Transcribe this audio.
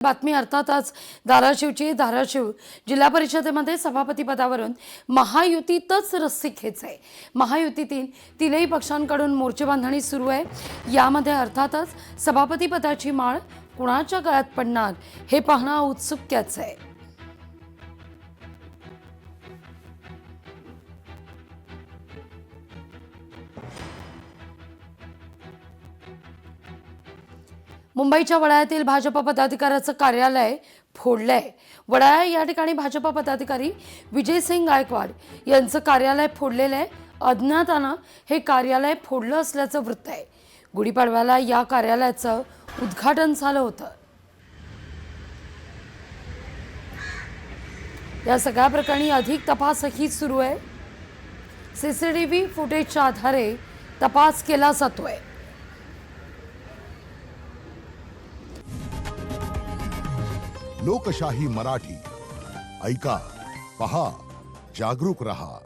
बातमी अर्थातच धाराशिव जिल्हा परिषदेमध्ये सभापती पदावरून महायुतीतच रस्सीखेच आहे। महायुतीतील तीनही पक्षांकडून मोर्चे बांधणी सुरू आहे। यामध्ये अर्थातच सभापती पदाची माळ कुणाच्या गळ्यात पडणार हे पाहणं औत्सुक्याचं आहे। मुंबईच्या वडाळ्यातील भाजप पदाधिकाऱ्याचं कार्यालय फोडलंय। वडाळा या ठिकाणी भाजप पदाधिकारी विजयसिंग गायकवाड यांचं कार्यालय फोडलेलं आहे। अज्ञातानं हे कार्यालय फोडलं असल्याचं वृत्त आहे। गुढीपाडव्याला या कार्यालयाचं उद्घाटन झालं होतं। या सगळ्या प्रकरणी अधिक तपासही सुरू आहे। सीसीटीव्ही फुटेजच्या आधारे तपास केला जातोय। लोकशाही मराठी ऐका, पहा, जागरूक रहा।